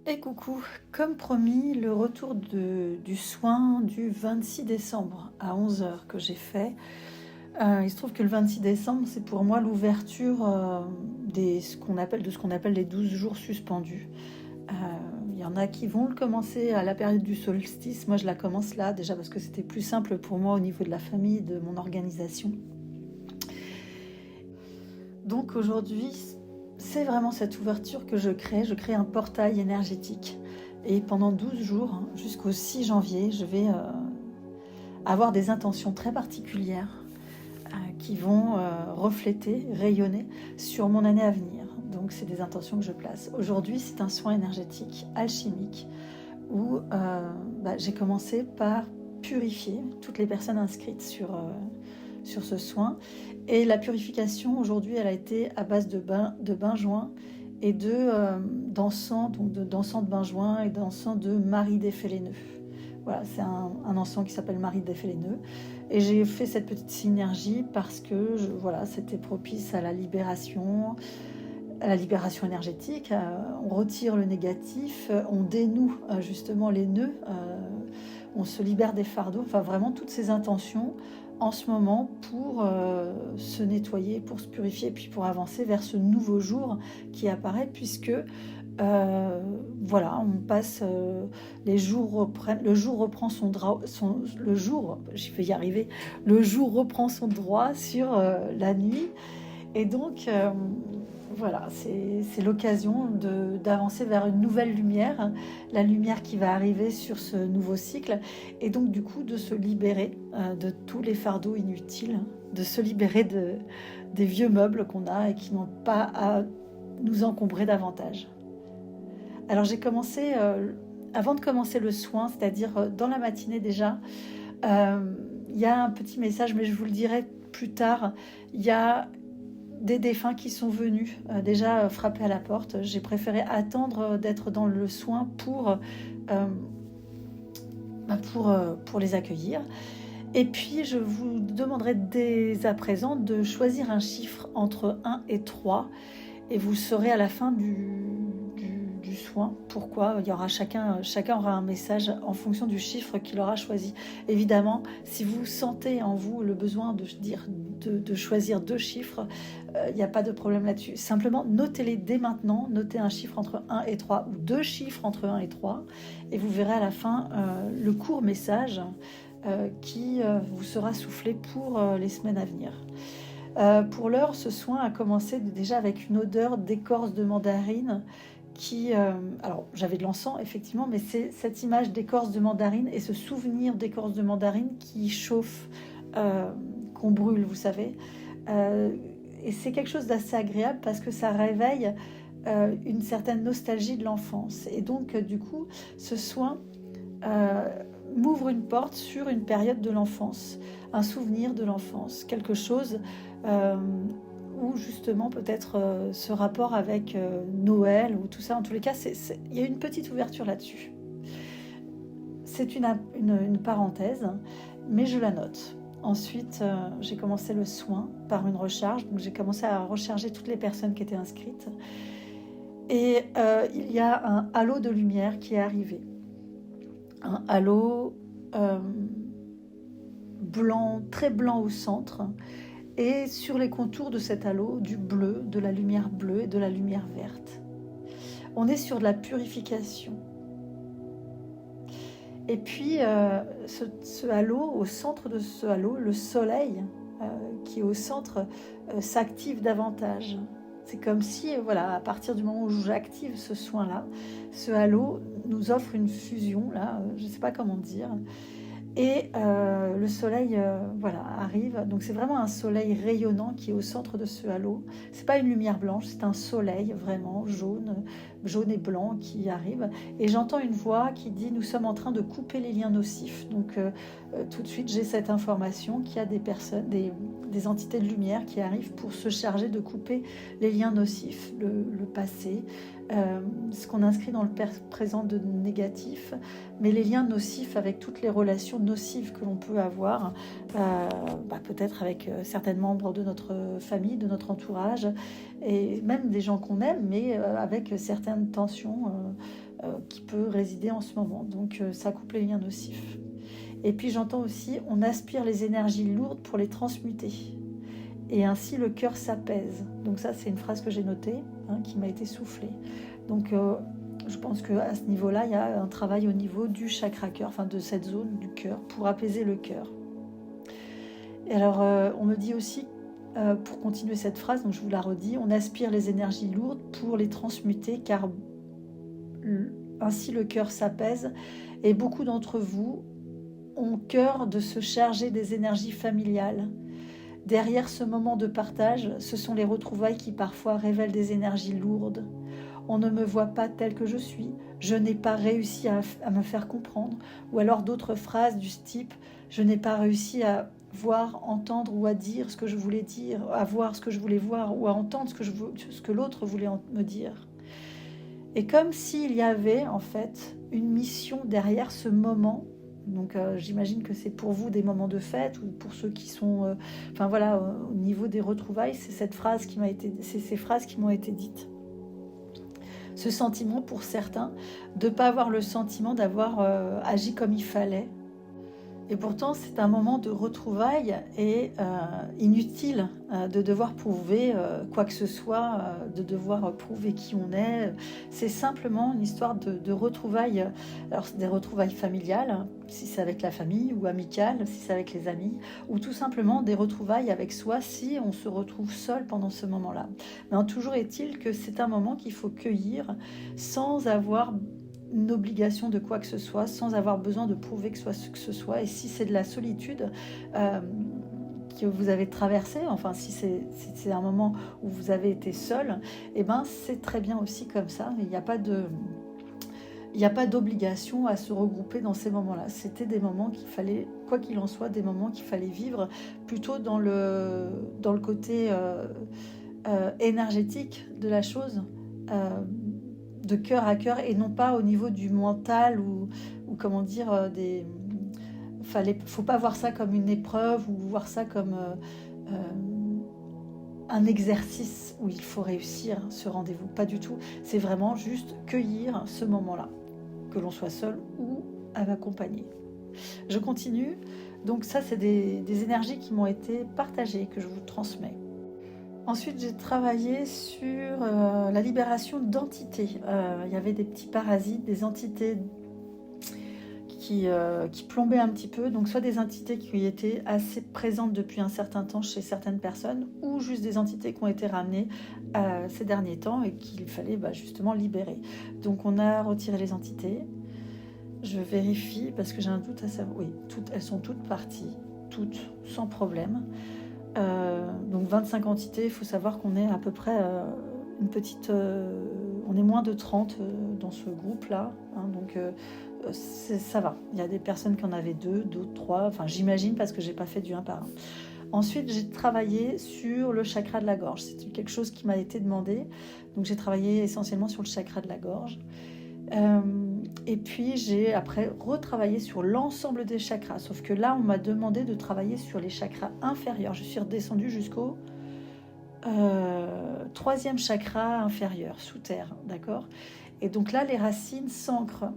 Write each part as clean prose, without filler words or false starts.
Et coucou, comme promis, le retour du soin du 26 décembre à 11 heures que j'ai fait. Il se trouve que le 26 décembre, c'est pour moi l'ouverture ce qu'on appelle les 12 jours suspendus. Euh, Il y en a qui vont le commencer à la période du solstice. Moi, je la commence là, déjà parce que c'était plus simple pour moi au niveau de la famille, de mon organisation. Donc aujourd'hui, c'est vraiment cette ouverture que je crée. Je crée un portail énergétique. Et pendant 12 jours, jusqu'au 6 janvier, je vais avoir des intentions très particulières qui vont refléter, rayonner sur mon année à venir. Donc c'est des intentions que je place. Aujourd'hui, c'est un soin énergétique alchimique où j'ai commencé par purifier toutes les personnes inscrites sur ce soin. Et la purification, aujourd'hui, elle a été à base de bain-joint et d'encens, donc d'encens de bain-joint et d'encens de Marie des Féléneux. Voilà, c'est un encens qui s'appelle Marie des Féléneux. Et j'ai fait cette petite synergie parce que c'était propice à la libération énergétique. On retire le négatif, on dénoue justement les nœuds, on se libère des fardeaux, enfin vraiment toutes ces intentions en ce moment pour se nettoyer, pour se purifier, et puis pour avancer vers ce nouveau jour qui apparaît, puisque on passe, les jours reprennent, le jour reprend le jour, je vais y arriver, le jour reprend son droit sur la nuit, et donc c'est l'occasion d'avancer vers une nouvelle lumière, la lumière qui va arriver sur ce nouveau cycle, et donc du coup de se libérer de tous les fardeaux inutiles, de se libérer des vieux meubles qu'on a et qui n'ont pas à nous encombrer davantage. Alors j'ai commencé, avant de commencer le soin, c'est-à-dire dans la matinée déjà, il y a un petit message, mais je vous le dirai plus tard. Il y a des défunts qui sont venus déjà frapper à la porte. J'ai préféré attendre d'être dans le soin pour les accueillir. Et puis je vous demanderai dès à présent de choisir un chiffre entre 1 et 3, et vous saurez à la fin du soin pourquoi. Il y aura chacun aura un message en fonction du chiffre qu'il aura choisi. Évidemment, si vous sentez en vous le besoin de choisir 2 chiffres, il n'y a pas de problème là-dessus. Simplement, notez-les dès maintenant. Notez un chiffre entre 1 et 3 ou 2 chiffres entre 1 et 3, et vous verrez à la fin le court message qui vous sera soufflé pour les semaines à venir. Pour l'heure, ce soin a commencé déjà avec une odeur d'écorce de mandarine alors j'avais de l'encens effectivement, mais c'est cette image d'écorce de mandarine et ce souvenir d'écorce de mandarine qui chauffe, qu'on brûle, vous savez. Et c'est quelque chose d'assez agréable parce que ça réveille une certaine nostalgie de l'enfance. Et donc du coup, ce soin m'ouvre une porte sur une période de l'enfance, un souvenir de l'enfance, quelque chose ou justement peut-être ce rapport avec Noël ou tout ça. En tous les cas, il y a une petite ouverture là-dessus. C'est une parenthèse, mais je la note. Ensuite, j'ai commencé le soin par une recharge. Donc j'ai commencé à recharger toutes les personnes qui étaient inscrites. Et il y a un halo de lumière qui est arrivé. Un halo blanc, très blanc au centre, et sur les contours de cet halo, du bleu, de la lumière bleue et de la lumière verte. On est sur de la purification. Et puis, ce halo, au centre de ce halo, le soleil qui est au centre s'active davantage. C'est comme si, à partir du moment où j'active ce soin-là, ce halo nous offre une fusion, là, je ne sais pas comment dire. Et le soleil arrive. Donc c'est vraiment un soleil rayonnant qui est au centre de ce halo. C'est pas une lumière blanche, c'est un soleil vraiment jaune et blanc qui arrive. Et j'entends une voix qui dit: nous sommes en train de couper les liens nocifs. Donc tout de suite j'ai cette information qu'il y a des personnes, des entités de lumière qui arrivent pour se charger de couper les liens nocifs, le passé, ce qu'on inscrit dans le présent de négatif, mais les liens nocifs avec toutes les relations nocives que l'on peut avoir, peut-être avec certains membres de notre famille, de notre entourage, et même des gens qu'on aime, mais avec certaines tensions qui peuvent résider en ce moment. Donc ça coupe les liens nocifs. Et puis j'entends aussi, on aspire les énergies lourdes pour les transmuter. Et ainsi le cœur s'apaise. Donc ça, c'est une phrase que j'ai notée, qui m'a été soufflée. Donc je pense qu'à ce niveau-là, il y a un travail au niveau du chakra cœur, enfin de cette zone du cœur, pour apaiser le cœur. Et alors, on me dit aussi, pour continuer cette phrase, donc je vous la redis, on aspire les énergies lourdes pour les transmuter, car ainsi le cœur s'apaise. Et beaucoup d'entre vous ont cœur de se charger des énergies familiales. Derrière ce moment de partage, ce sont les retrouvailles qui parfois révèlent des énergies lourdes. On ne me voit pas telle que je suis, je n'ai pas réussi à me faire comprendre, ou alors d'autres phrases du type « je n'ai pas réussi à voir, entendre ou à dire ce que je voulais dire, à voir ce que je voulais voir ou à entendre ce que l'autre voulait me dire ». Et comme s'il y avait en fait une mission derrière ce moment. Donc j'imagine que c'est pour vous des moments de fête ou pour ceux qui sont, au niveau des retrouvailles, c'est ces phrases qui m'ont été dites. Ce sentiment pour certains de ne pas avoir le sentiment d'avoir agi comme il fallait. Et pourtant, c'est un moment de retrouvailles et inutile de devoir prouver quoi que ce soit, de devoir prouver qui on est. C'est simplement une histoire de retrouvailles. Alors, c'est des retrouvailles familiales, si c'est avec la famille, ou amicales, si c'est avec les amis, ou tout simplement des retrouvailles avec soi si on se retrouve seul pendant ce moment-là. Mais toujours est-il que c'est un moment qu'il faut cueillir sans avoir une obligation de quoi que ce soit, sans avoir besoin de prouver que ce soit. Et si c'est de la solitude que vous avez traversée, enfin si c'est un moment où vous avez été seul, c'est très bien aussi comme ça. Il n'y a pas d'obligation à se regrouper dans ces moments-là. C'était des moments qu'il fallait, quoi qu'il en soit, des moments qu'il fallait vivre plutôt dans le côté énergétique de la chose, de cœur à cœur, et non pas au niveau du mental ou comment dire, faut pas voir ça comme une épreuve ou voir ça comme un exercice où il faut réussir ce rendez-vous. Pas du tout. C'est vraiment juste cueillir ce moment-là, que l'on soit seul ou accompagné. Je continue. Donc ça, c'est des énergies qui m'ont été partagées, que je vous transmets. Ensuite, j'ai travaillé sur la libération d'entités. Il y avait des petits parasites, des entités qui plombaient un petit peu. Donc, soit des entités qui étaient assez présentes depuis un certain temps chez certaines personnes, ou juste des entités qui ont été ramenées ces derniers temps et qu'il fallait justement libérer. Donc, on a retiré les entités. Je vérifie parce que j'ai un doute à savoir. Oui, elles sont toutes parties, toutes, sans problème. Donc 25 entités, il faut savoir qu'on est à peu près une petite... on est moins de 30 dans ce groupe-là, donc ça va. Il y a des personnes qui en avaient 2, d'autres 3, enfin j'imagine parce que j'ai pas fait du 1 par 1. Ensuite, j'ai travaillé sur le chakra de la gorge. C'est quelque chose qui m'a été demandé, donc j'ai travaillé essentiellement sur le chakra de la gorge. Et puis j'ai après retravaillé sur l'ensemble des chakras, sauf que là on m'a demandé de travailler sur les chakras inférieurs. Je suis redescendue jusqu'au 3e chakra inférieur, sous terre, d'accord. Et donc là les racines s'ancrent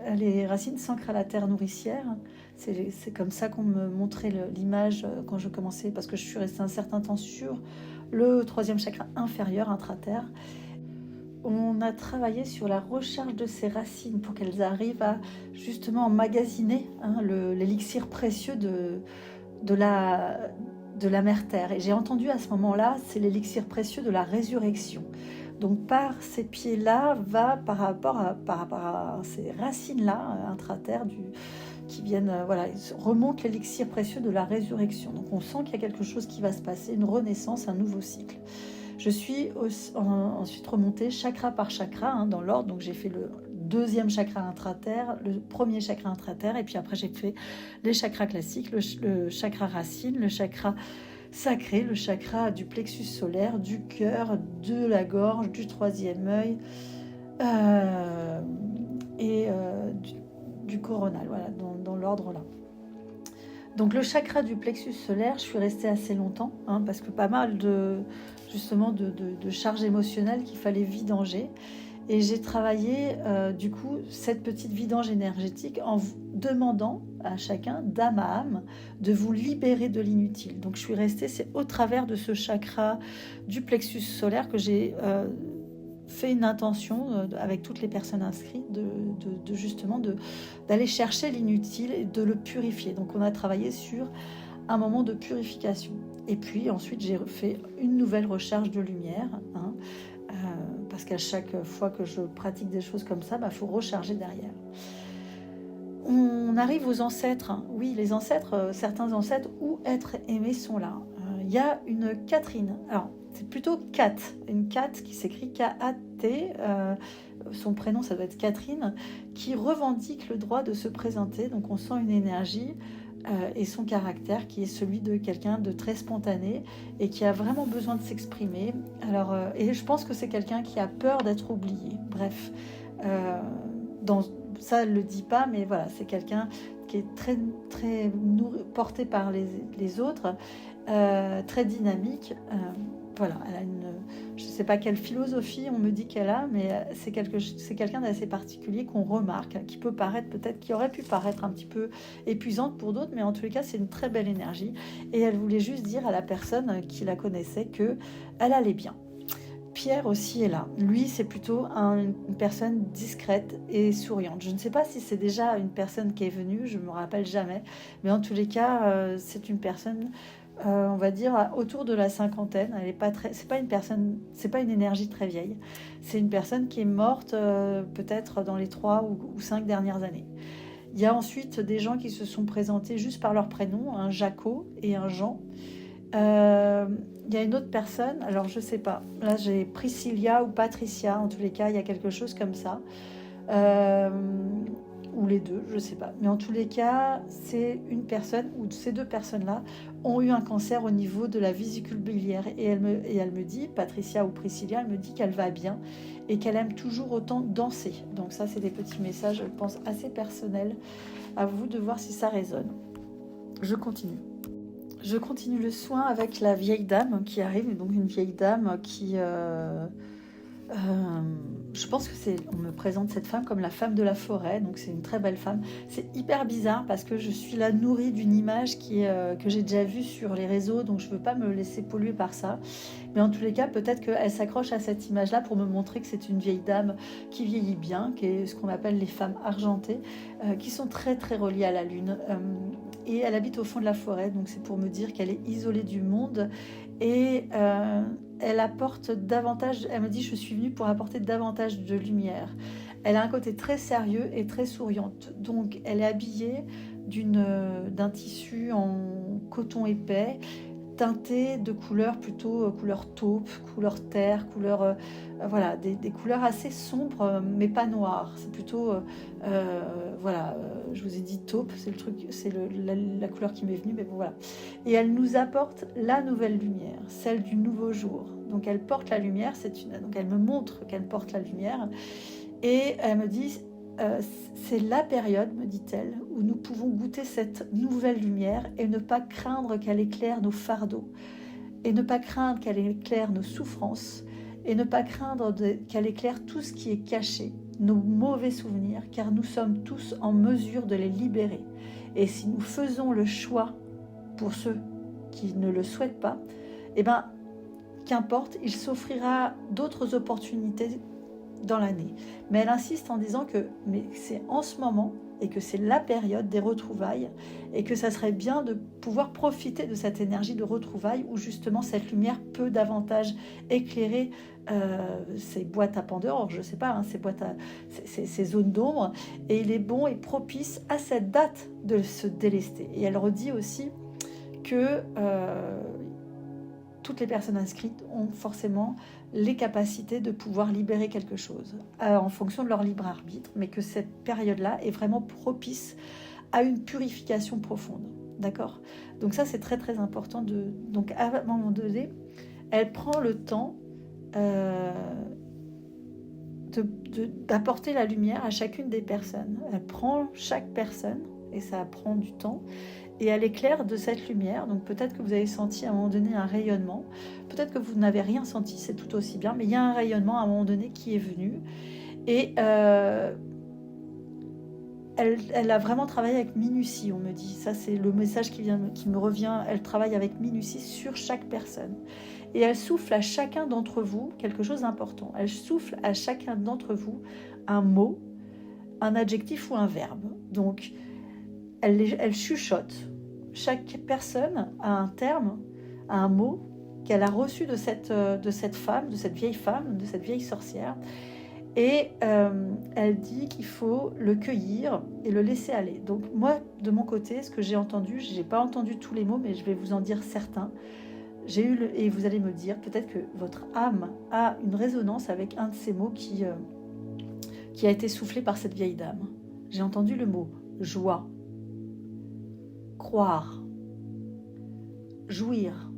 à la terre nourricière. C'est comme ça qu'on me montrait l'image quand je commençais, parce que je suis restée un certain temps sur le 3e chakra inférieur, intra-terre. On a travaillé sur la recharge de ces racines pour qu'elles arrivent à justement emmagasiner l'élixir précieux de la mère terre. Et j'ai entendu à ce moment-là, c'est l'élixir précieux de la résurrection. Donc par ces pieds-là va par rapport à ces racines-là intra-terre qui viennent, remonte l'élixir précieux de la résurrection. Donc on sent qu'il y a quelque chose qui va se passer, une renaissance, un nouveau cycle. Je suis ensuite remontée chakra par chakra dans l'ordre. Donc j'ai fait le 2e chakra intra-terre, le 1er chakra intra-terre, et puis après j'ai fait les chakras classiques, le chakra racine, le chakra sacré, le chakra du plexus solaire, du cœur, de la gorge, du 3e œil, et du coronal, voilà, dans l'ordre là. Donc le chakra du plexus solaire, je suis restée assez longtemps, parce que pas mal justement de charges émotionnelles qu'il fallait vidanger. Et j'ai travaillé du coup cette petite vidange énergétique en vous demandant à chacun, d'âme à âme, de vous libérer de l'inutile. Donc je suis restée, c'est au travers de ce chakra du plexus solaire que j'ai fait une intention avec toutes les personnes inscrites justement d'aller chercher l'inutile et de le purifier. Donc on a travaillé sur un moment de purification. Et puis ensuite j'ai fait une nouvelle recharge de lumière, parce qu'à chaque fois que je pratique des choses comme ça, faut recharger derrière. On arrive aux ancêtres. Oui, les ancêtres, certains ancêtres ou êtres aimés sont là. Il y a une Catherine. Alors, c'est plutôt Kat. Une Kat qui s'écrit K-A-T. Son prénom, ça doit être Catherine, qui revendique le droit de se présenter. Donc, on sent une énergie et son caractère qui est celui de quelqu'un de très spontané et qui a vraiment besoin de s'exprimer. Alors, et je pense que c'est quelqu'un qui a peur d'être oublié. Bref, ça, elle ne le dit pas, mais voilà, c'est quelqu'un qui est très, très porté par les autres, très dynamique. Voilà, elle a je ne sais pas quelle philosophie on me dit qu'elle a, mais c'est quelqu'un d'assez particulier qu'on remarque, qui peut paraître peut-être, qui aurait pu paraître un petit peu épuisante pour d'autres, mais en tous les cas, c'est une très belle énergie. Et elle voulait juste dire à la personne qui la connaissait qu'elle allait bien. Pierre aussi est là. Lui, c'est plutôt une personne discrète et souriante. Je ne sais pas si c'est déjà une personne qui est venue, je ne me rappelle jamais, mais en tous les cas, c'est une personne... on va dire autour de la cinquantaine. Elle est pas très, c'est pas une énergie très vieille. C'est une personne qui est morte peut-être dans les 3 ou 5 dernières années. Il y a ensuite des gens qui se sont présentés juste par leur prénom, un Jaco et un Jean. Il y a une autre personne, alors je sais pas. Là j'ai Priscilla ou Patricia. En tous les cas, il y a quelque chose comme ça. Ou les deux, je sais pas. Mais en tous les cas, c'est une personne, ou ces deux personnes-là, ont eu un cancer au niveau de la vésicule biliaire. Et elle me dit, Patricia ou Priscilla, elle me dit qu'elle va bien et qu'elle aime toujours autant danser. Donc ça, c'est des petits messages, je pense, assez personnels. À vous de voir si ça résonne. Je continue. Je continue le soin avec la vieille dame qui arrive, donc une vieille dame qui... je pense que on me présente cette femme comme la femme de la forêt, donc c'est une très belle femme. C'est hyper bizarre parce que je suis là nourrie d'une image que j'ai déjà vue sur les réseaux, donc je ne veux pas me laisser polluer par ça. Mais en tous les cas, peut-être qu'elle s'accroche à cette image-là pour me montrer que c'est une vieille dame qui vieillit bien, qui est ce qu'on appelle les femmes argentées, qui sont très très reliées à la lune. Et elle habite au fond de la forêt, donc c'est pour me dire qu'elle est isolée du monde et elle apporte davantage, elle me dit je suis venue pour apporter davantage de lumière. Elle a un côté très sérieux et très souriante, donc elle est habillée d'un tissu en coton épais, teinté de couleurs plutôt couleur taupe, couleur terre, couleur voilà, des couleurs assez sombres mais pas noires. C'est plutôt voilà, je vous ai dit taupe, c'est le truc, c'est la couleur qui m'est venue, mais bon voilà. Et elle nous apporte la nouvelle lumière, celle du nouveau jour. Donc elle porte la lumière, donc elle me montre qu'elle porte la lumière et elle me dit c'est la période, me dit-elle, où nous pouvons goûter cette nouvelle lumière et ne pas craindre qu'elle éclaire nos fardeaux, et ne pas craindre qu'elle éclaire nos souffrances, et ne pas craindre qu'elle éclaire tout ce qui est caché, nos mauvais souvenirs, car nous sommes tous en mesure de les libérer. Et si nous faisons le choix, pour ceux qui ne le souhaitent pas, eh ben, qu'importe, il s'offrira d'autres opportunités dans l'année. Mais elle insiste en disant que c'est en ce moment et que c'est la période des retrouvailles et que ça serait bien de pouvoir profiter de cette énergie de retrouvailles où justement cette lumière peut davantage éclairer ces boîtes à Pandore, je sais pas, ces zones d'ombre, et il est bon et propice à cette date de se délester. Et elle redit aussi que toutes les personnes inscrites ont forcément les capacités de pouvoir libérer quelque chose en fonction de leur libre arbitre, mais que cette période-là est vraiment propice à une purification profonde. D'accord ? Donc ça, c'est très très important. Donc à un moment donné, elle prend le temps d'apporter la lumière à chacune des personnes. Elle prend chaque personne, et ça prend du temps, et elle éclaire de cette lumière. Donc peut-être que vous avez senti à un moment donné un rayonnement, peut-être que vous n'avez rien senti, c'est tout aussi bien, mais il y a un rayonnement à un moment donné qui est venu, et elle a vraiment travaillé avec minutie, on me dit. Ça, c'est le message qui me revient. Elle travaille avec minutie sur chaque personne. Et elle souffle à chacun d'entre vous quelque chose d'important. Elle souffle à chacun d'entre vous un mot, un adjectif ou un verbe. Donc, elle chuchote. Chaque personne a un terme, a un mot qu'elle a reçu de cette femme, de cette vieille sorcière. Et elle dit qu'il faut le cueillir et le laisser aller. Donc moi, de mon côté, ce que j'ai entendu, je n'ai pas entendu tous les mots, mais je vais vous en dire certains. Et vous allez me dire, peut-être que votre âme a une résonance avec un de ces mots qui a été soufflé par cette vieille dame. J'ai entendu le mot joie, croire, jouir,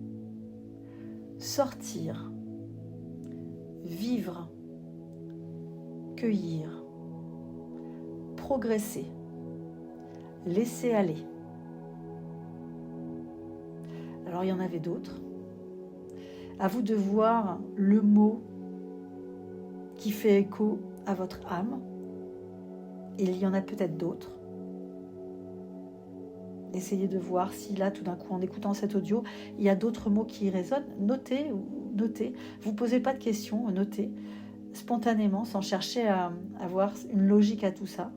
sortir, vivre, cueillir, progresser, laisser aller. Alors il y en avait d'autres. À vous de voir le mot qui fait écho à votre âme. Il y en a peut-être d'autres. Essayez de voir si là, tout d'un coup, en écoutant cet audio, il y a d'autres mots qui résonnent. Notez. Vous ne posez pas de questions, notez spontanément, sans chercher à avoir une logique à tout ça.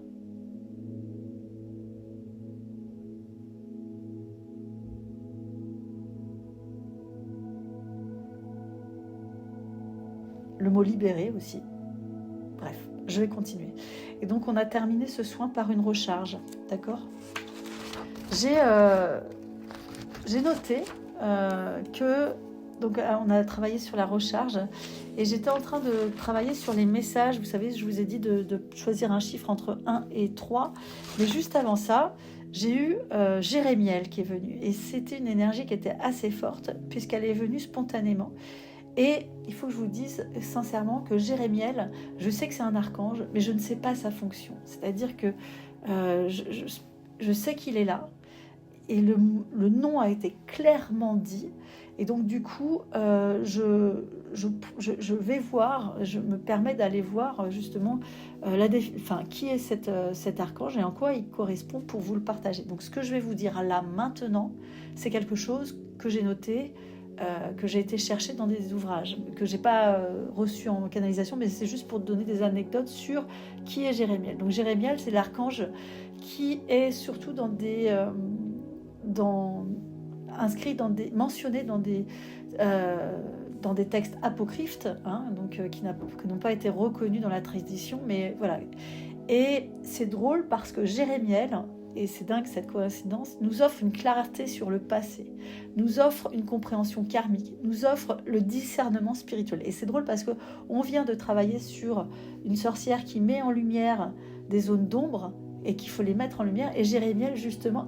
Le mot libéré aussi. Bref, je vais continuer. Et donc, on a terminé ce soin par une recharge, d'accord ? J'ai noté que... Donc, on a travaillé sur la recharge et j'étais en train de travailler sur les messages. Vous savez, je vous ai dit de choisir un chiffre entre 1 et 3. Mais juste avant ça, j'ai eu Jérémiel qui est venu. Et c'était une énergie qui était assez forte puisqu'elle est venue spontanément. Et il faut que je vous dise sincèrement que Jérémiel, je sais que c'est un archange, mais je ne sais pas sa fonction. C'est-à-dire que je sais qu'il est là. Et le nom a été clairement dit. Et donc, du coup, je vais voir, je me permets d'aller voir justement qui est cet archange et en quoi il correspond pour vous le partager. Donc, ce que je vais vous dire là maintenant, c'est quelque chose que j'ai noté, que j'ai été chercher dans des ouvrages, que je n'ai pas reçu en canalisation, mais c'est juste pour donner des anecdotes sur qui est Jérémiel. Donc, Jérémiel, c'est l'archange qui est surtout mentionné dans des textes apocryphes, donc qui n'ont pas été reconnus dans la tradition, mais voilà. Et c'est drôle parce que Jérémiel, et c'est dingue cette coïncidence, nous offre une clarté sur le passé, nous offre une compréhension karmique, nous offre le discernement spirituel. Et c'est drôle parce qu'on vient de travailler sur une sorcière qui met en lumière des zones d'ombre et qu'il faut les mettre en lumière, et Jérémiel justement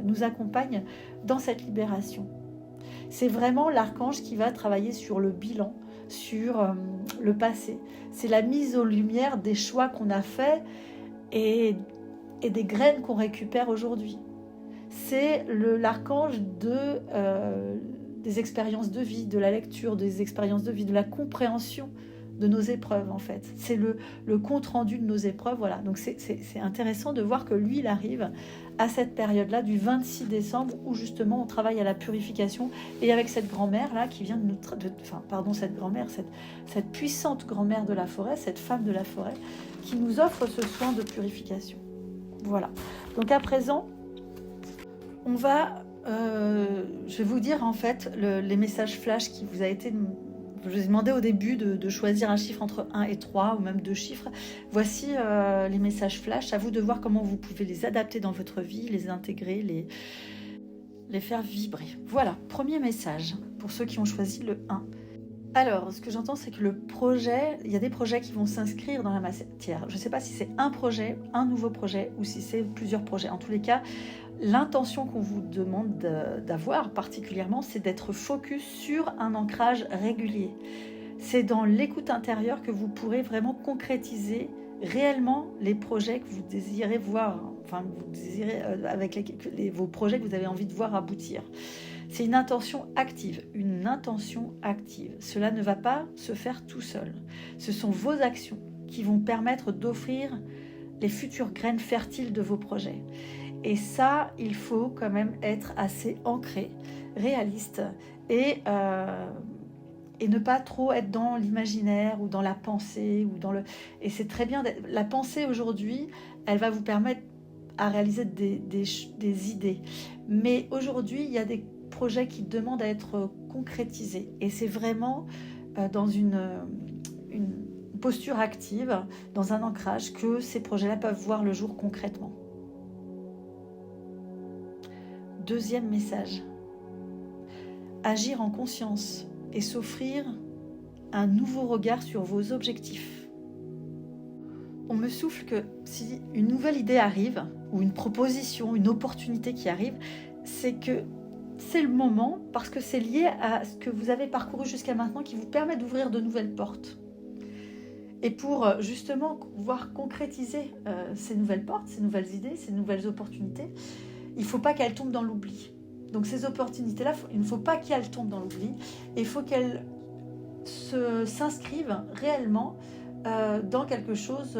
nous accompagne dans cette libération. C'est vraiment l'archange qui va travailler sur le bilan, sur le passé. C'est la mise en lumière des choix qu'on a faits et des graines qu'on récupère aujourd'hui. C'est l'archange des expériences de vie, de la lecture des expériences de vie, de la compréhension de nos épreuves en fait. C'est le compte-rendu de nos épreuves, voilà. Donc c'est intéressant de voir que lui, il arrive à cette période-là du 26 décembre où justement on travaille à la purification et avec cette grand-mère-là qui vient cette grand-mère, cette puissante grand-mère de la forêt, cette femme de la forêt qui nous offre ce soin de purification. Voilà. Donc à présent, on va... je vais vous dire en fait les messages flash qui vous a été... Je vous ai demandé au début de choisir un chiffre entre 1 et 3 ou même 2 chiffres. Voici les messages flash. À vous de voir comment vous pouvez les adapter dans votre vie, les intégrer, les faire vibrer. Voilà, premier message pour ceux qui ont choisi le 1. Alors, ce que j'entends, c'est que il y a des projets qui vont s'inscrire dans la matière. Je ne sais pas si c'est un projet, un nouveau projet ou si c'est plusieurs projets. En tous les cas, l'intention qu'on vous demande d'avoir particulièrement, c'est d'être focus sur un ancrage régulier. c'est dans l'écoute intérieure que vous pourrez vraiment concrétiser réellement les projets que vous désirez voir, enfin vous désirez, vos projets que vous avez envie de voir aboutir. C'est une intention active, une intention active. Cela ne va pas se faire tout seul. Ce sont vos actions qui vont permettre d'offrir les futures graines fertiles de vos projets. Et ça, il faut quand même être assez ancré, réaliste et ne pas trop être dans l'imaginaire ou dans la pensée et c'est très bien. La pensée aujourd'hui, elle va vous permettre à réaliser des idées. Mais aujourd'hui, il y a des projets qui demandent à être concrétisés et c'est vraiment dans une posture active, dans un ancrage, que ces projets-là peuvent voir le jour concrètement. Deuxième message, agir en conscience et s'offrir un nouveau regard sur vos objectifs. On me souffle que si une nouvelle idée arrive, ou une proposition, une opportunité qui arrive, c'est que c'est le moment, parce que c'est lié à ce que vous avez parcouru jusqu'à maintenant, qui vous permet d'ouvrir de nouvelles portes. Et pour justement pouvoir concrétiser ces nouvelles portes, ces nouvelles idées, ces nouvelles opportunités, il ne faut pas qu'elles tombent dans l'oubli. Donc ces opportunités-là, il ne faut pas qu'elles tombent dans l'oubli, et il faut qu'elles s'inscrivent réellement dans quelque chose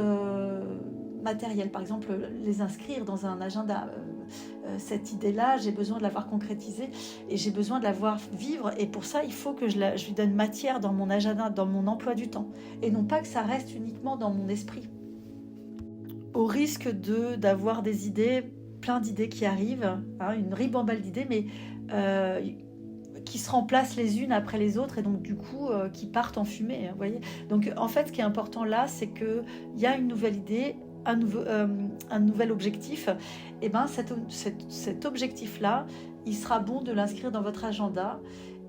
matériel. Par exemple, les inscrire dans un agenda. Cette idée-là, j'ai besoin de l'avoir concrétisée et j'ai besoin de la voir vivre. Et pour ça, il faut que je lui donne matière dans mon agenda, dans mon emploi du temps. Et non pas que ça reste uniquement dans mon esprit. Au risque d'avoir des idées, plein d'idées qui arrivent, une ribambelle d'idées, mais qui se remplacent les unes après les autres et donc du coup qui partent en fumée. Vous voyez. Donc en fait, ce qui est important là, c'est qu'il y a une nouvelle idée, un nouvel objectif. Et ben cet objectif-là, il sera bon de l'inscrire dans votre agenda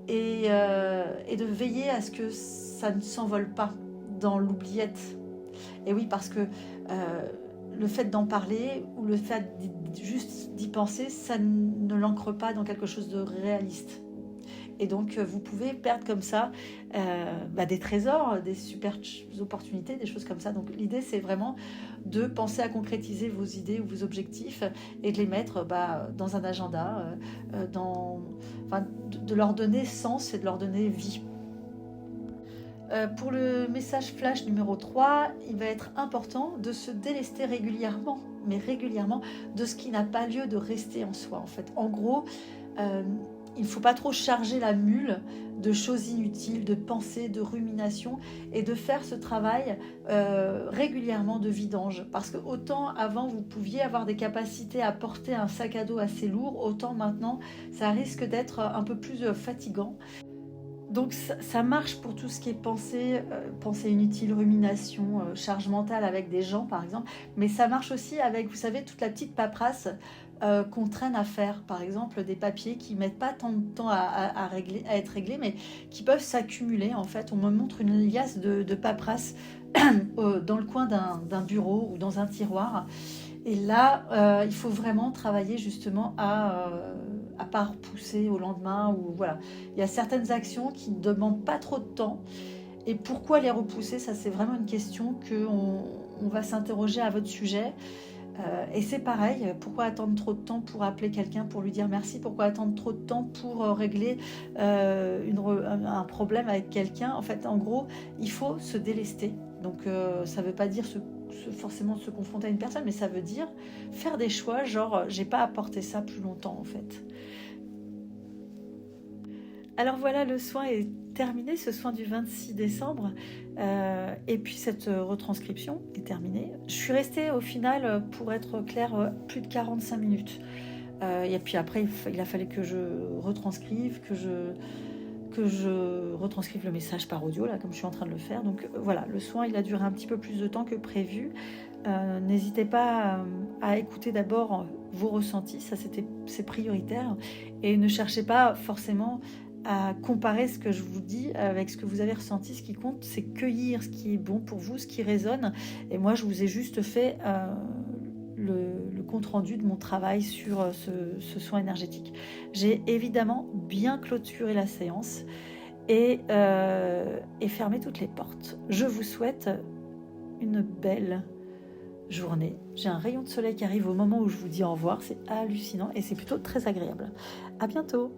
et de veiller à ce que ça ne s'envole pas dans l'oubliette. Et oui, parce que le fait d'en parler ou le fait juste d'y penser, ça ne l'ancre pas dans quelque chose de réaliste. Et donc, vous pouvez perdre comme ça des trésors, des super opportunités, des choses comme ça. Donc, l'idée, c'est vraiment de penser à concrétiser vos idées ou vos objectifs et de les mettre dans un agenda, de leur donner sens et de leur donner vie. Pour le message flash numéro 3, il va être important de se délester régulièrement, de ce qui n'a pas lieu de rester en soi. En fait, en gros, il ne faut pas trop charger la mule de choses inutiles, de pensées, de ruminations, et de faire ce travail régulièrement de vidange. Parce que autant avant vous pouviez avoir des capacités à porter un sac à dos assez lourd, autant maintenant ça risque d'être un peu plus fatigant. Donc ça marche pour tout ce qui est pensée inutile, rumination, charge mentale avec des gens par exemple, mais ça marche aussi avec, vous savez, toute la petite paperasse qu'on traîne à faire, par exemple des papiers qui mettent pas tant de temps à être réglés, mais qui peuvent s'accumuler en fait. On me montre une liasse de paperasse dans le coin d'un bureau ou dans un tiroir, et là il faut vraiment travailler justement à pas repousser au lendemain, ou voilà. Il y a certaines actions qui ne demandent pas trop de temps, et pourquoi les repousser, ça c'est vraiment une question qu'on va s'interroger à votre sujet. Et c'est pareil, pourquoi attendre trop de temps pour appeler quelqu'un, pour lui dire merci? Pourquoi attendre trop de temps pour régler un problème avec quelqu'un? En fait, en gros, il faut se délester. Donc ça ne veut pas dire forcément se confronter à une personne, mais ça veut dire faire des choix, genre j'ai pas à porter ça plus longtemps en fait. Alors voilà, le soin est terminé, ce soin du 26 décembre, et puis cette retranscription est terminée. Je suis restée au final, pour être claire, plus de 45 minutes. Et puis après, il a fallu que je retranscrive, que je retranscrive le message par audio, là, comme je suis en train de le faire. Donc voilà, le soin, il a duré un petit peu plus de temps que prévu. N'hésitez pas à écouter d'abord vos ressentis, ça c'est prioritaire. Et ne cherchez pas forcément à comparer ce que je vous dis avec ce que vous avez ressenti. Ce qui compte, c'est cueillir ce qui est bon pour vous, ce qui résonne. Et moi, je vous ai juste fait le compte-rendu de mon travail sur ce soin énergétique. J'ai évidemment bien clôturé la séance et fermez toutes les portes. Je vous souhaite une belle journée. J'ai un rayon de soleil qui arrive au moment où je vous dis au revoir, c'est hallucinant et c'est plutôt très agréable. À bientôt.